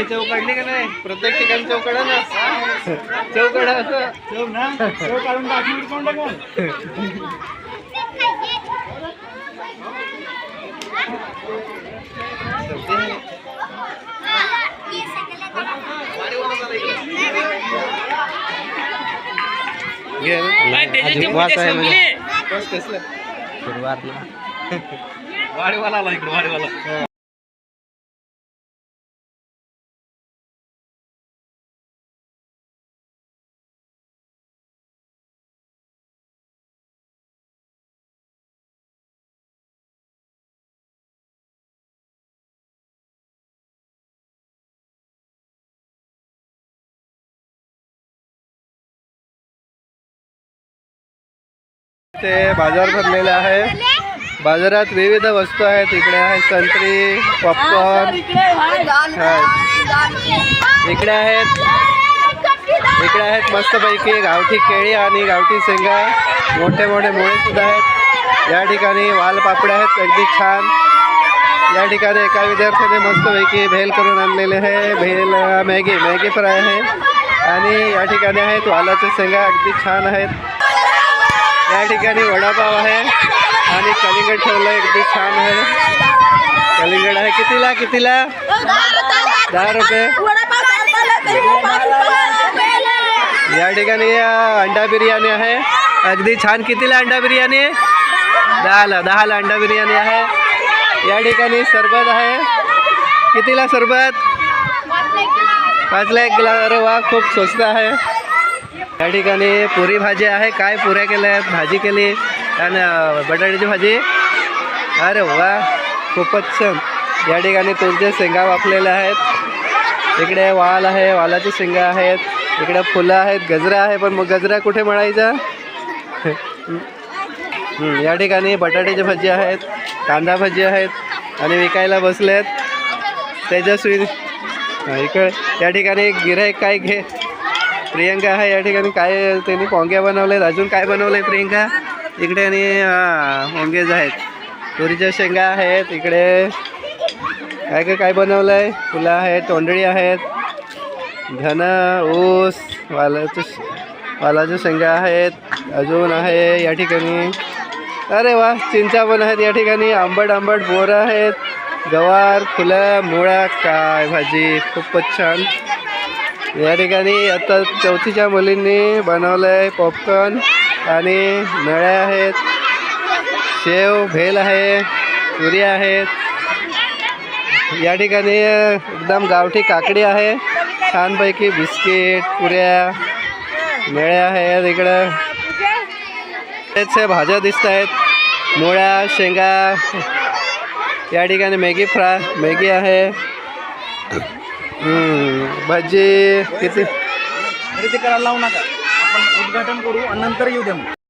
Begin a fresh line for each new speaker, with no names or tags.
चौकडली का नाही प्रत्येक ठिकाणी चौकड ना चौकड असं चौक ना चौक काढून टाकून कोण टाकून वास आहे म्हणजे कसलं सुरुवातला वाडीवाला आला इकडे वाडीवाला ते बाजार भरलेला आहे। बाजारात विविध वस्तू आहेत। इकडे आहे संत्री, पॉपकॉर्न, इकडे आहेत मस्तपैकी गावठी केळी आणि गावठी शेंगा, मोठे मोठे मुळे सुद्धा आहेत। या ठिकाणी वालपापड्या आहेत अगदी छान। या ठिकाणी एका विद्यार्थ्याने मस्तपैकी भेल करून आणलेले आहे। भेल मॅगी फ्राय आहे आणि या ठिकाणी आहेत वालाच्या शेंगा अगदी छान आहेत। या ठिकाणी वडापाव आहे आणि कलिंगड ठेवलं अगदी छान आहे। कलिंगड आहे कितीला 10 रुपये। या ठिकाणी अंडा बिर्याणी आहे अगदी छान। कितीला अंडा बिर्याणी 10ला अंडा बिर्याणी आहे। या ठिकाणी सरबत आहे कितीला सरबत 5ला 1 ग्लास। अरे वा खूप स्वस्त आहे। या ठिकाणी पुरी भाजी आहे। काय पुऱ्या केल्या आहेत, भाजी केली आणि बटाट्याची भाजी। अरे वा खूपच छान। या ठिकाणी तुळचे शेंगा वाफलेल्या आहेत। इकडे वाल आहे, वालाची शेंगा आहेत। इकडे फुलं आहेत, गजरा आहे, पण मग गजरा कुठे मळायचा या ठिकाणी बटाट्याची भाजी आहेत, कांदा भाजी आहेत आणि विकायला बसलेत तेजस्वी। इकडे या ठिकाणी गिऱ्हाईक काय घे प्रियंका आहे। या ठिकाणी काय त्यांनी पोंग्या बनवलेत। अजून काय बनवलं आहे प्रियंका इकडे? आणि पोंगेज आहेत, तुरीच्या शेंगा आहेत। इकडे काय बनवलं आहे? फुलं आहेत, तोंडळी आहेत, धन, ऊस, वालाच्या शेंगा आहेत। अजून आहे या ठिकाणी अरे वा चिंचा पण आहेत। या ठिकाणी आंबट बोरं आहेत, गवार, फुलं, मुळा, काय भाजी खूपच छान। या ठिकाणी आता चौथीच्या मुलींनी बनवलं आहे पॉपकॉर्न आणि नळ्या आहेत, शेव, भेल आहे, पुरी आहेत। या ठिकाणी एकदम गावठी काकडी आहे छानपैकी, बिस्किट, पुऱ्या, नळ्या आहेत। इकडं त्याच्या भाज्या दिसत आहेत, मुळ्या, शेंगा। या ठिकाणी मॅगी आहे, भजी। किती खरेदी करायला लावू नका, आपण उद्घाटन करू आणि नंतर येऊ द्या।